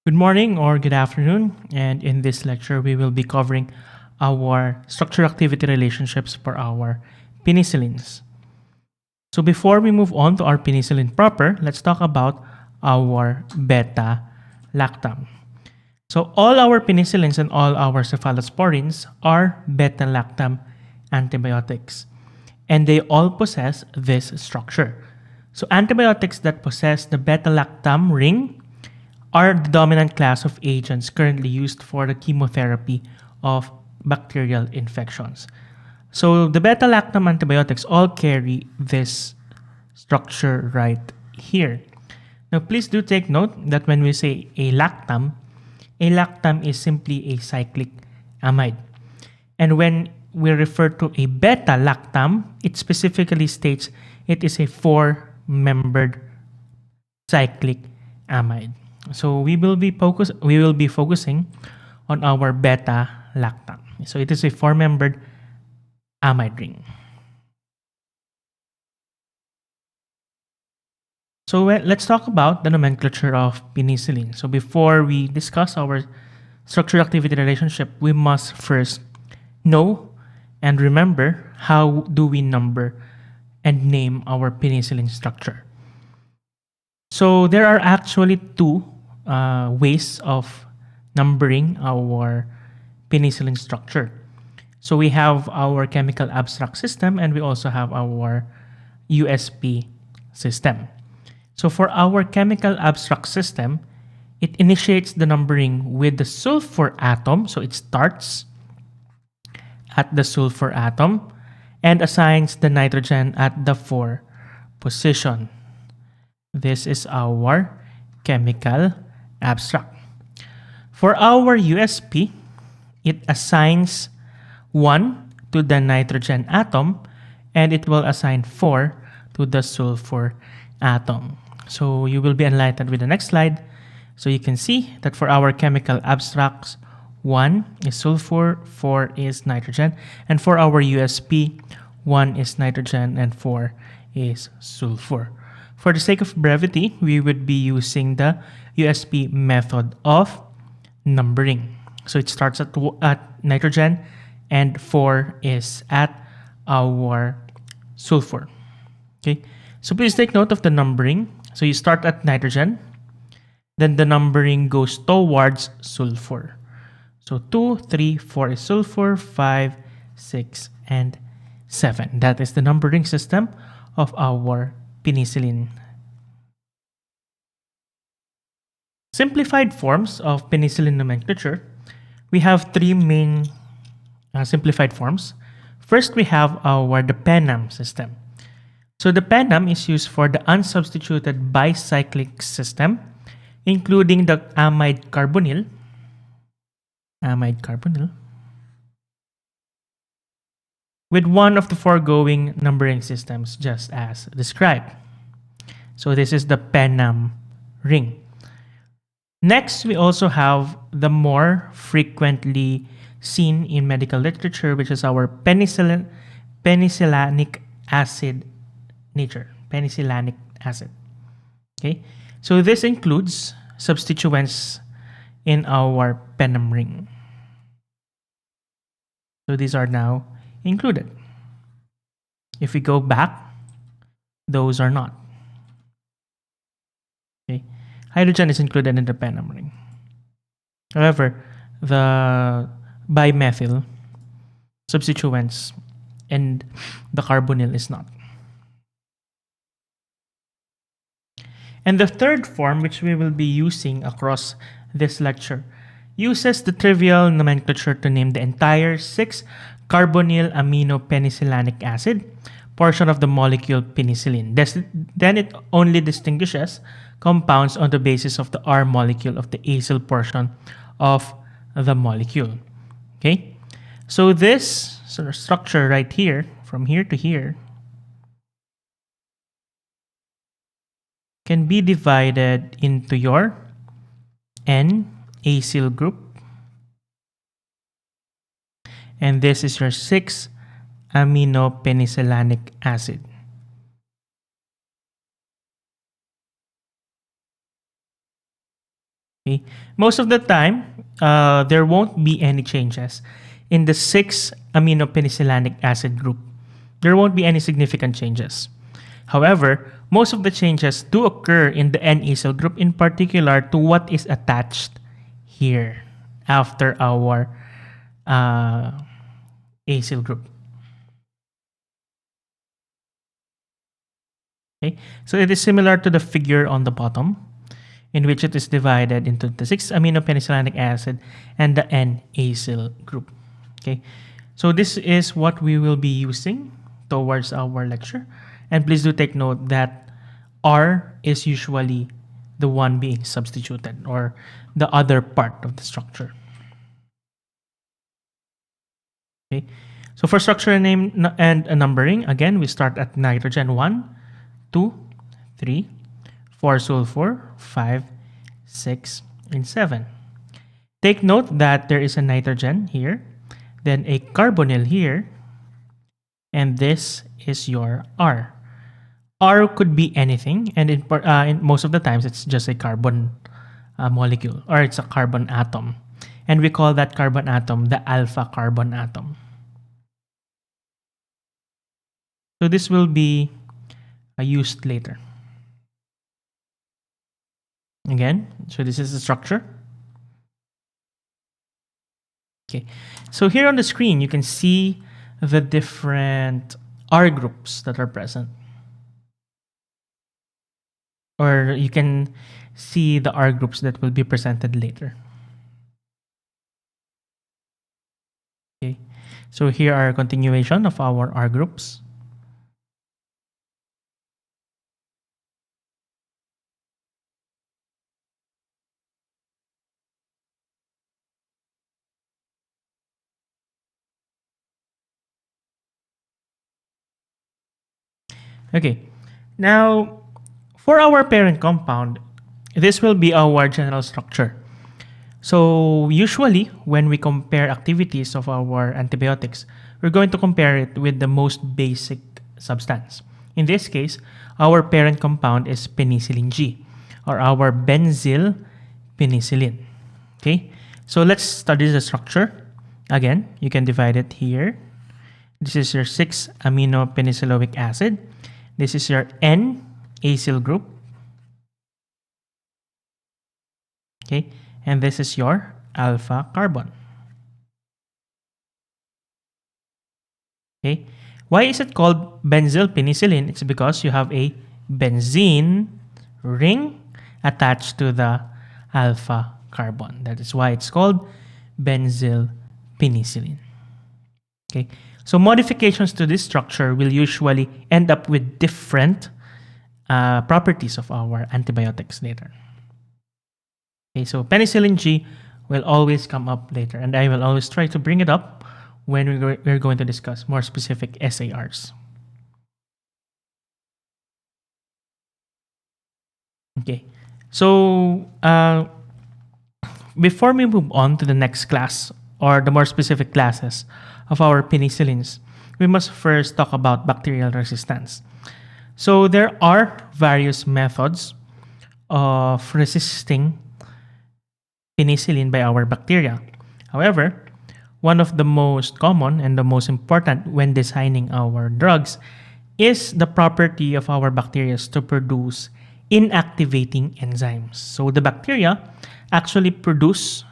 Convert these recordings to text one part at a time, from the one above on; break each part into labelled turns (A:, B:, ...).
A: Good morning or good afternoon, and in this lecture, we will be covering our structure activity relationships for our penicillins. So, before we move on to our penicillin proper, let's talk about our beta lactam. So, all our penicillins and all our cephalosporins are beta lactam antibiotics, and they all possess this structure. So, antibiotics that possess the beta lactam ring are the dominant class of agents currently used for the chemotherapy of bacterial infections. So the beta-lactam antibiotics all carry this structure right here. Now please do take note that when we say a lactam is simply a cyclic amide. And when we refer to a beta-lactam, it specifically states it is a four-membered cyclic amide. So we will be focusing on our beta lactam. So it is a four-membered amide ring. So let's talk about the nomenclature of penicillin. So before we discuss our structure activity relationship, we must first know and remember how do we number and name our penicillin structure. So there are actually two ways of numbering our penicillin structure. So we have our chemical abstract system and we also have our USP system. So for our chemical abstract system, it initiates the numbering with the sulfur atom. So it starts at the sulfur atom and assigns the nitrogen at the 4 position. This is our chemical abstract. For our USP, it assigns 1 to the nitrogen atom and it will assign 4 to the sulfur atom. So you will be enlightened with the next slide. So you can see that for our chemical abstracts, 1 is sulfur, 4 is nitrogen, and for our USP, 1 is nitrogen and 4 is sulfur. For the sake of brevity, we would be using the USP method of numbering. So it starts at nitrogen and 4 is at our sulfur. Okay, so please take note of the numbering. So you start at nitrogen, then the numbering goes towards sulfur. So 2, 3, 4 is sulfur, 5, 6, and 7. That is the numbering system of our penicillin. Simplified forms of penicillin nomenclature. We have three main simplified forms. First, we have the PENAM system. So the PENAM is used for the unsubstituted bicyclic system, including the amide carbonyl, with one of the foregoing numbering systems just as described. So this is the PENAM ring. Next, we also have the more frequently seen in medical literature, which is our penicillinic acid nature, penicillinic acid. Okay, so this includes substituents in our PENAM ring. So these are now included. If we go back, those are not. Okay, hydrogen is included in the PENAM ring. However, the bimethyl substituents and the carbonyl is not. And the third form, which we will be using across this lecture, uses the trivial nomenclature to name the entire 6-carbonyl aminopenicillinic acid portion of the molecule penicillin. Then it only distinguishes compounds on the basis of the R molecule of the acyl portion of the molecule. Okay, so this sort of structure right here, from here to here, can be divided into your N-acyl group, and this is your 6-aminopenicillinic acid. Okay? Most of the time, there won't be any changes in the 6-aminopenicillinic acid group. There won't be any significant changes. However, most of the changes do occur in the N-acyl group, in particular to what is attached here after our uh, acyl group. Okay, so it is similar to the figure on the bottom, in which it is divided into the 6-aminopenicillinic acid and the N-acyl group. Okay, so this is what we will be using towards our lecture. And please do take note that R is usually the one being substituted, or the other part of the structure. Okay, so for structure name and numbering, again, we start at nitrogen 1, 2, 3, 4 sulfur, 5, 6, and 7. Take note that there is a nitrogen here, then a carbonyl here, and this is your R. R could be anything, and in most of the times, it's just a carbon molecule, or it's a carbon atom. And we call that carbon atom the alpha carbon atom. So this will be used later. Again, so this is the structure. Okay, so here on the screen, you can see the different R groups that are present. Or you can see the R groups that will be presented later. Okay, so here are a continuation of our R groups. Okay, now for our parent compound, this will be our general structure. So usually when we compare activities of our antibiotics, we're going to compare it with the most basic substance. In this case, our parent compound is penicillin G, or our benzyl penicillin. Okay, so let's study the structure. Again, you can divide it here. This is your 6-aminopenicilloic acid. This is your N-acyl group. Okay, and this is your alpha carbon. Okay, why is it called benzyl penicillin? It's because you have a benzene ring attached to the alpha carbon. That is why it's called benzyl penicillin. Okay, so modifications to this structure will usually end up with different properties of our antibiotics later. Okay, so penicillin G will always come up later, and I will always try to bring it up when we're going to discuss more specific SARs. Okay, so before we move on to the next class, or the more specific classes of our penicillins, we must first talk about bacterial resistance. So there are various methods of resisting penicillin by our bacteria. However, one of the most common and the most important when designing our drugs is the property of our bacteria to produce inactivating enzymes. So the bacteria actually produce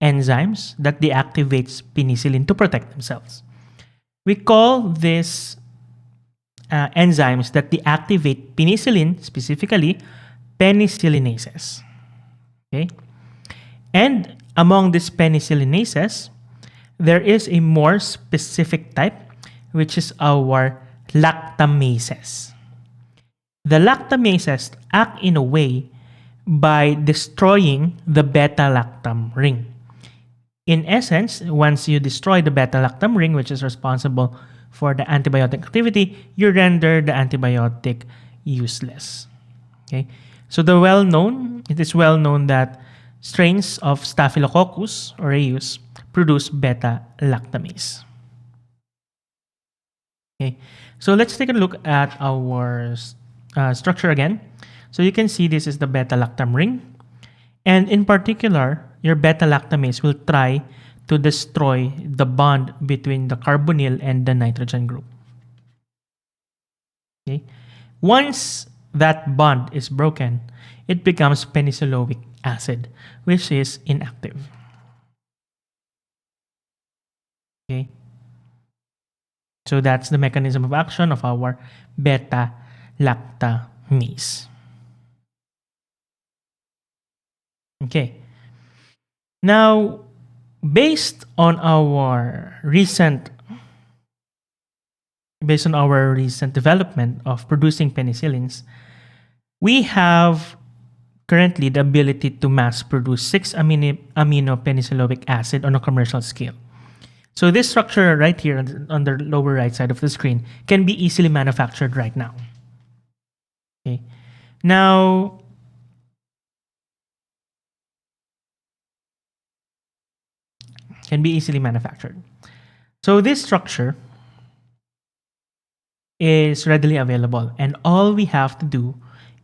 A: enzymes that deactivates penicillin to protect themselves. We call these enzymes that deactivate penicillin, specifically penicillinases. Okay? And among these penicillinases, there is a more specific type, which is our lactamases. The lactamases act in a way by destroying the beta-lactam ring. In essence, once you destroy the beta-lactam ring, which is responsible for the antibiotic activity, you render the antibiotic useless. Okay? So it is well known that strains of Staphylococcus aureus produce beta-lactamase. Okay, so let's take a look at our structure again. So you can see this is the beta-lactam ring, And in particular, your beta lactamase will try to destroy the bond between the carbonyl and the nitrogen group. Okay? Once that bond is broken, it becomes penicilloic acid, which is inactive. Okay? So that's the mechanism of action of our beta lactamase. Okay. Now, based on our recent development of producing penicillins, we have currently the ability to mass produce 6-amino penicilloic acid on a commercial scale. So this structure right here on the lower right side of the screen can be easily manufactured right now. Okay. Now, can be easily manufactured. So this structure is readily available, and all we have to do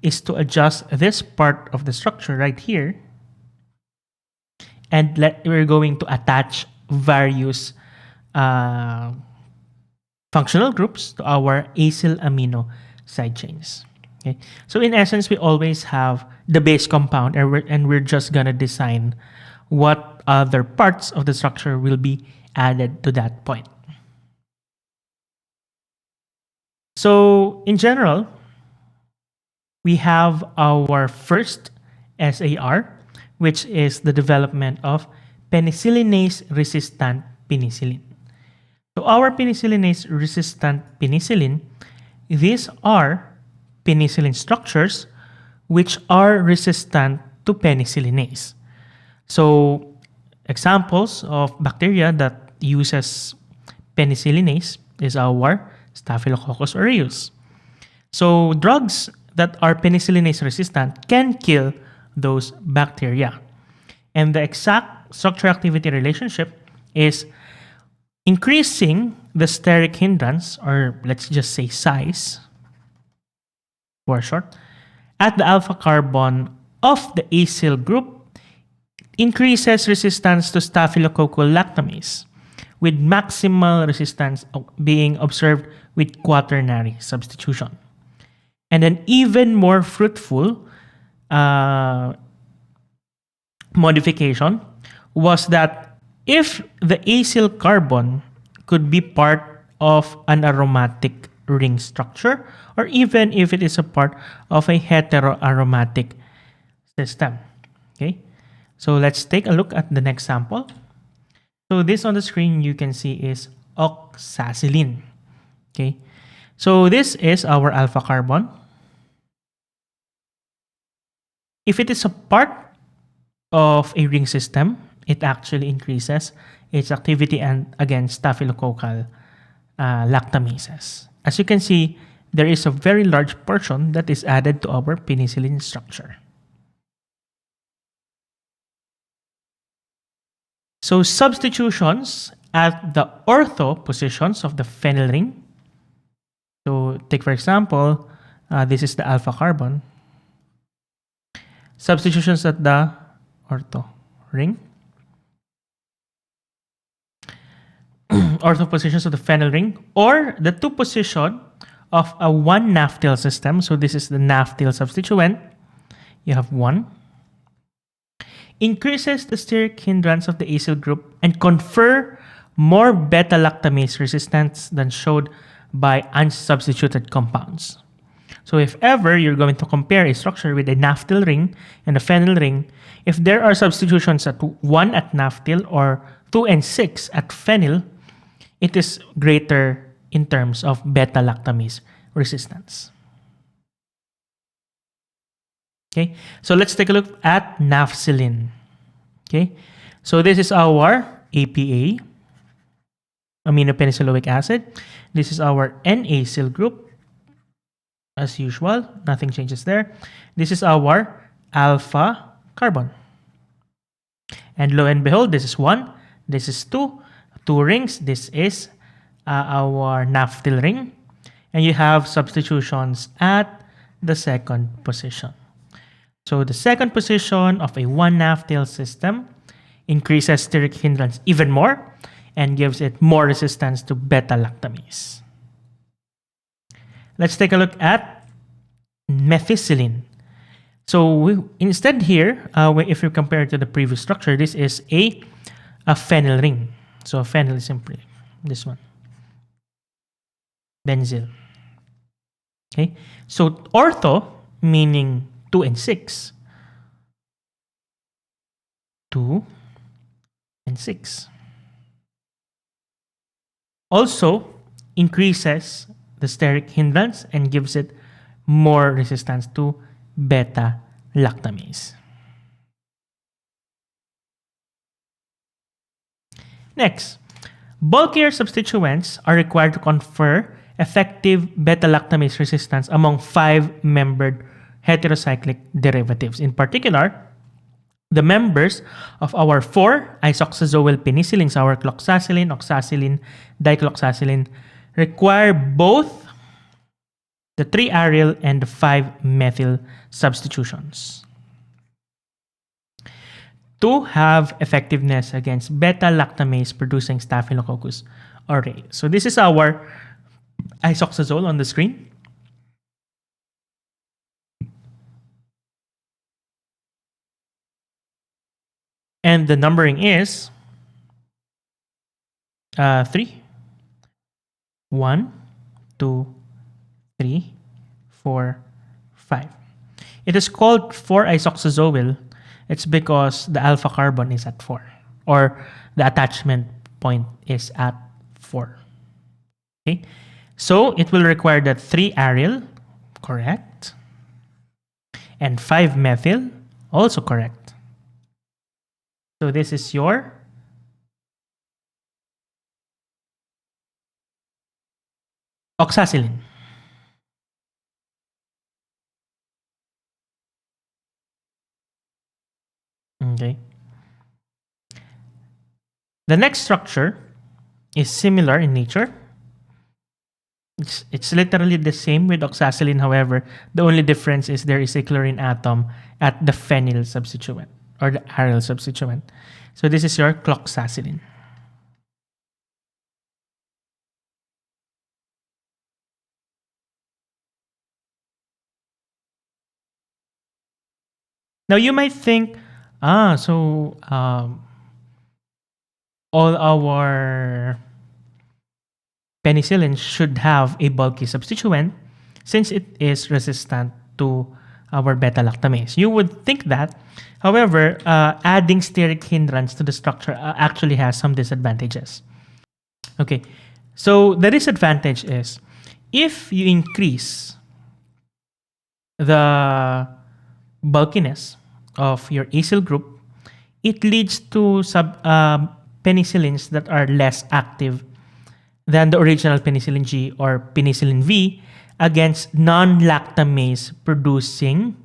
A: is to adjust this part of the structure right here, and we're going to attach various functional groups to our acyl amino side chains. Okay, so in essence, we always have the base compound, and we're just gonna design what other parts of the structure will be added to that point. So in general, we have our first SAR, which is the development of penicillinase-resistant penicillin. So our penicillinase-resistant penicillin, these are penicillin structures which are resistant to penicillinase. So examples of bacteria that uses penicillinase is our Staphylococcus aureus. So drugs that are penicillinase resistant can kill those bacteria. And the exact structure activity relationship is increasing the steric hindrance, or let's just say size for short, at the alpha carbon of the acyl group increases resistance to staphylococcal lactamase, with maximal resistance being observed with quaternary substitution. And an even more fruitful modification was that if the acyl carbon could be part of an aromatic ring structure, or even if it is a part of a heteroaromatic system. Okay, so let's take a look at the next sample. So this on the screen you can see is oxacillin. Okay, so this is our alpha carbon. If it is a part of a ring system, it actually increases its activity and against staphylococcal lactamases. As you can see, there is a very large portion that is added to our penicillin structure. So substitutions at the ortho positions of the phenyl ring. So take for example, this is the alpha carbon. Substitutions at the ortho ring. Ortho positions of the phenyl ring, or the two position of a 1-naphthyl system. So this is the naphthyl substituent. You have 1. Increases the steric hindrance of the acyl group and confer more beta-lactamase resistance than showed by unsubstituted compounds. So if ever you're going to compare a structure with a naphthyl ring and a phenyl ring, if there are substitutions at 1 at naphthyl or 2 and 6 at phenyl, it is greater in terms of beta-lactamase resistance. Okay, so let's take a look at nafcillin. Okay, so this is our APA, aminopenicilloic acid. This is our N-acyl group. As usual, nothing changes there. This is our alpha carbon. And lo and behold, this is 1, this is 2 rings. This is our naphthyl ring. And you have substitutions at the second position. So the second position of a 1-naphthyl system increases steric hindrance even more and gives it more resistance to beta-lactamase. Let's take a look at methicillin. So instead here, if you compare it to the previous structure, this is a phenyl ring. So phenyl is simply this one. Benzyl. Okay. So ortho, meaning 2 and 6. 2 and 6. Also increases the steric hindrance and gives it more resistance to beta-lactamase. Next, bulkier substituents are required to confer effective beta-lactamase resistance among 5-membered heterocyclic derivatives. In particular, the members of our 4 isoxazoyl penicillins, our cloxacillin, oxacillin, dicloxacillin, require both the 3-aryl and the 5-methyl substitutions to have effectiveness against beta-lactamase producing Staphylococcus aureus. So this is our isoxazole on the screen. And the numbering is 3. 1, 2, 3, 4, 5. It is called 4-isoxazoyl. It's because the alpha carbon is at 4, or the attachment point is at 4. Okay, so it will require that 3-aryl, correct, and 5-methyl, also correct. So this is your oxacillin. Okay. The next structure is similar in nature. It's literally the same with oxacillin. However, the only difference is there is a chlorine atom at the phenyl substituent or the aryl substituent. So this is your cloxacillin. Now you might think, so all our penicillins should have a bulky substituent since it is resistant to our beta-lactamase. You would think that. However, adding steric hindrance to the structure actually has some disadvantages. Okay, so the disadvantage is if you increase the bulkiness of your acyl group, it leads to penicillins that are less active than the original penicillin G or penicillin V against non-lactamase producing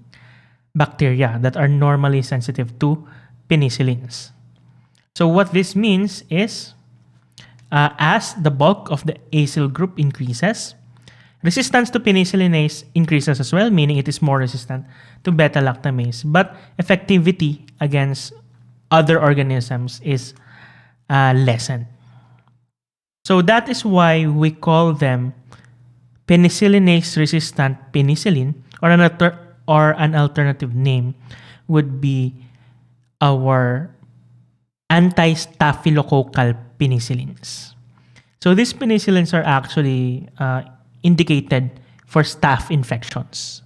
A: bacteria that are normally sensitive to penicillins. So what this means is as the bulk of the acyl group increases, resistance to penicillinase increases as well, meaning it is more resistant to beta-lactamase, but effectivity against other organisms is lessened. So that is why we call them penicillinase-resistant penicillin, or an alternative name would be our anti-staphylococcal penicillins. So these penicillins are actually indicated for staph infections.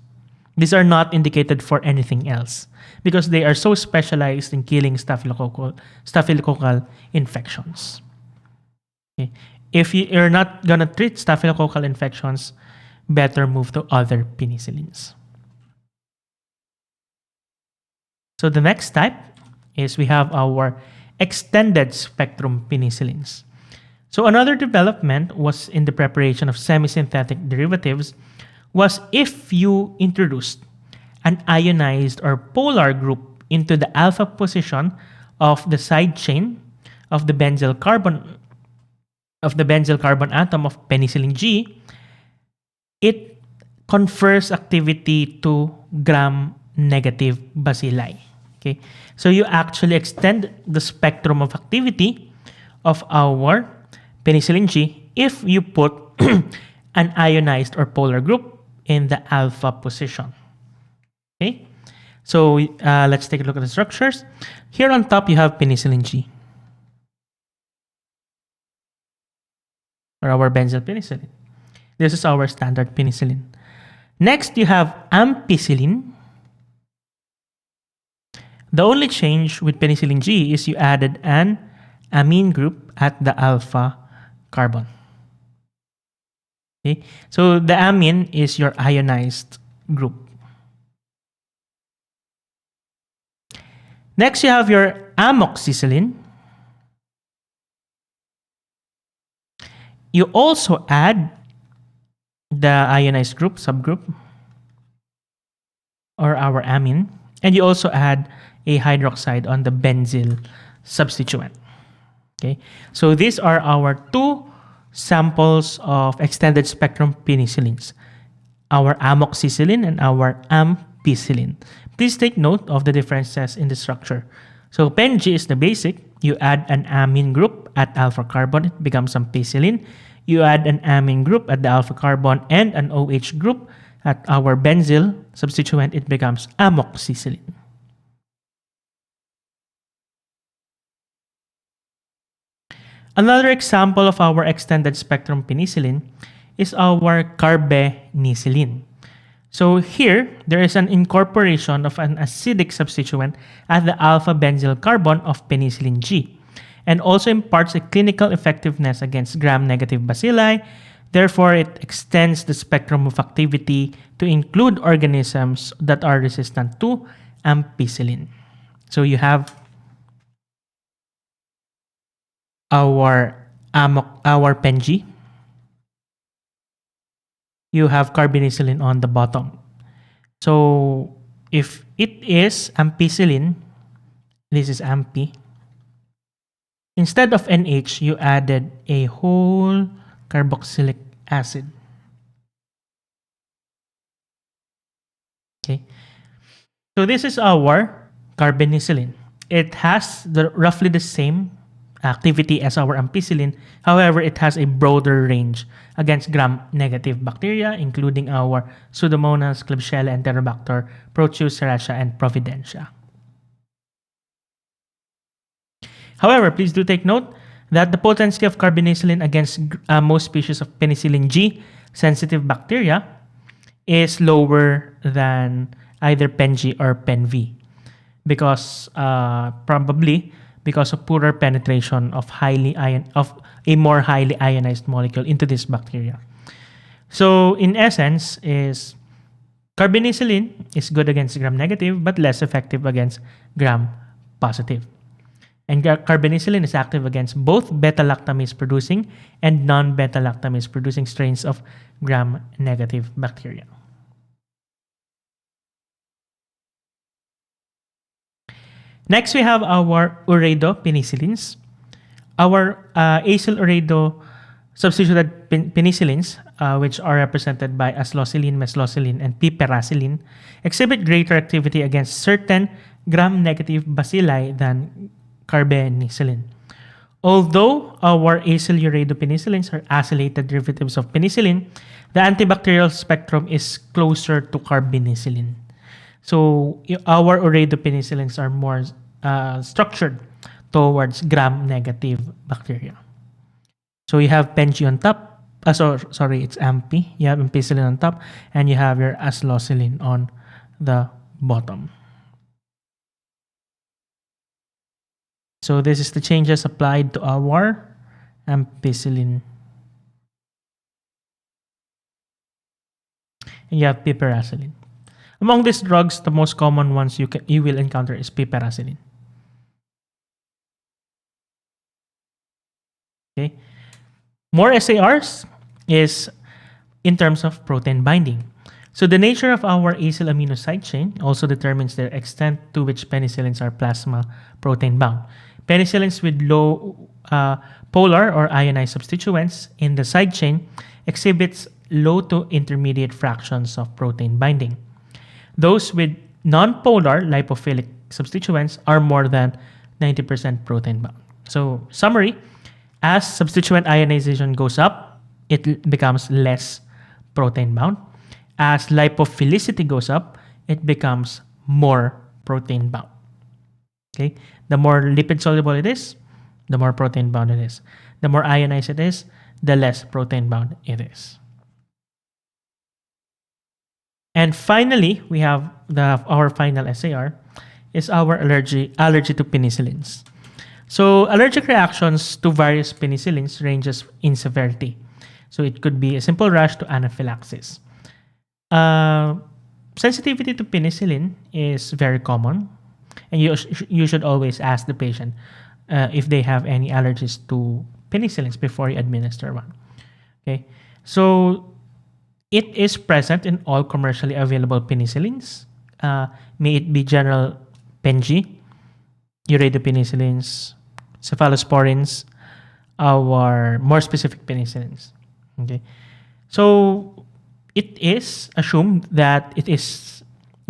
A: These are not indicated for anything else because they are so specialized in killing staphylococcal infections. Okay. If you're not going to treat staphylococcal infections, better move to other penicillins. So the next type is we have our extended spectrum penicillins. So another development was in the preparation of semi-synthetic derivatives was if you introduced an ionized or polar group into the alpha position of the side chain of the benzyl carbon atom of penicillin G, it confers activity to negative bacilli. Okay, so you actually extend the spectrum of activity of our penicillin G if you put an ionized or polar group in the alpha position. Okay, so let's take a look at the structures. Here on top, you have penicillin G, or our benzyl penicillin. This is our standard penicillin. Next, you have ampicillin. The only change with penicillin G is you added an amine group at the alpha carbon. Okay, so the amine is your ionized group. Next, you have your amoxicillin. You also add the ionized group, subgroup, or our amine, and you also add a hydroxide on the benzyl substituent. Okay, so these are our two samples of extended spectrum penicillins, our amoxicillin and our ampicillin. Please take note of the differences in the structure. So PenG is the basic. You add an amine group at alpha carbon, it becomes ampicillin. You add an amine group at the alpha carbon and an OH group at our benzyl substituent, it becomes amoxicillin. Another example of our extended spectrum penicillin is our carbenicillin. So here, there is an incorporation of an acidic substituent at the alpha benzyl carbon of penicillin G, and also imparts a clinical effectiveness against gram-negative bacilli. Therefore, it extends the spectrum of activity to include organisms that are resistant to ampicillin. So you have our PenG. You have carbenicillin on the bottom. So if it is ampicillin, this is ampi. Instead of NH, you added a whole carboxylic acid. Okay. So this is our carbenicillin. It has roughly the same activity as our ampicillin. However, it has a broader range against gram-negative bacteria, including our Pseudomonas, Klebsiella, Enterobacter, Proteus, Serratia, and Providentia. However, please do take note that the potency of carbenicillin against most species of penicillin G sensitive bacteria is lower than either PenG or PenV, because probably because of poorer penetration of a more highly ionized molecule into this bacteria. So in essence, is carbenicillin is good against gram-negative but less effective against gram-positive. And carbenicillin is active against both beta-lactamase producing and non-beta-lactamase producing strains of gram-negative bacteria. Next, we have our uredopenicillins. Our acyl uredo substituted penicillins, which are represented by aslocillin, meslocillin, and piperacillin, exhibit greater activity against certain gram-negative bacilli than carbenicillin. Although our acyl uredopenicillins are acylated derivatives of penicillin, the antibacterial spectrum is closer to carbenicillin. So our uredopenicillins are more structured towards gram-negative bacteria. So you have PenG on top. It's ampi. You have ampicillin on top, and you have your aslocillin on the bottom. So this is the changes applied to our ampicillin. And you have piperacillin. Among these drugs, the most common ones you will encounter is piperacillin. Okay. More SARs is in terms of protein binding. So the nature of our acyl amino side chain also determines the extent to which penicillins are plasma protein bound. Penicillins with low polar or ionized substituents in the side chain exhibits low to intermediate fractions of protein binding. Those with Non-polar lipophilic substituents are more than 90% protein bound. So, summary, as substituent ionization goes up, it becomes less protein bound. As lipophilicity goes up, it becomes more protein bound. Okay? The more lipid soluble it is, the more protein bound it is. The more ionized it is, the less protein bound it is. And finally, we have our final SAR is our allergy to penicillins. So allergic reactions to various penicillins ranges in severity. So it could be a simple rash to anaphylaxis. Uh, Sensitivity to penicillin is very common, and you should always ask the patient if they have any allergies to penicillins before you administer one. Okay, so it is present in all commercially available penicillins, may it be general Pen-G, uridopenicillins, cephalosporins, or more specific penicillins. Okay, so it is assumed that it is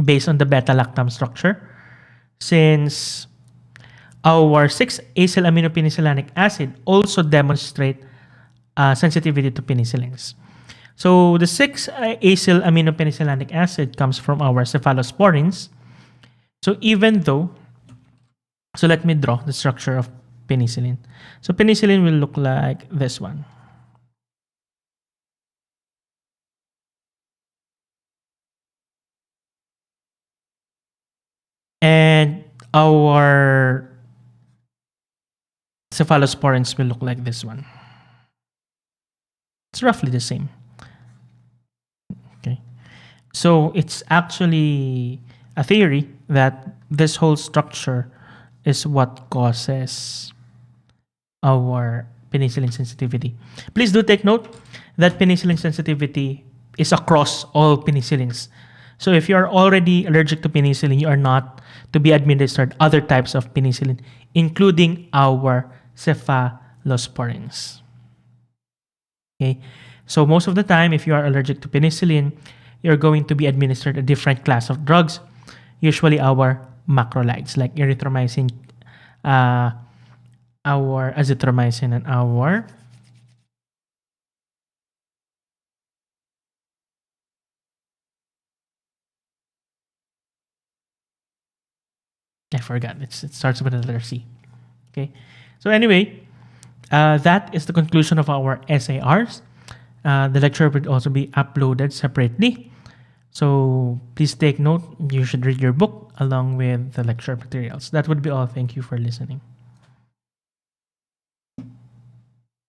A: based on the beta-lactam structure, since our 6-acyl-aminopenicillinic acid also demonstrate sensitivity to penicillins. So the 6-acyl-aminopenicillinic acid comes from our cephalosporins. So even though, so let me draw the structure of penicillin. So penicillin will look like this one. And our cephalosporins will look like this one. It's roughly the same. Okay. So it's actually a theory that this whole structure is what causes our penicillin sensitivity. Please do take note that penicillin sensitivity is across all penicillins. So if you are already allergic to penicillin, you are not to be administered other types of penicillin, including our cephalosporins. Okay, so most of the time, if you are allergic to penicillin, you're going to be administered a different class of drugs, usually our macrolides like erythromycin, our azithromycin, and our I forgot. It starts with the letter C. Okay. So anyway, that is the conclusion of our SARs. The lecture will also be uploaded separately. So please take note. You should read your book along with the lecture materials. That would be all. Thank you for listening.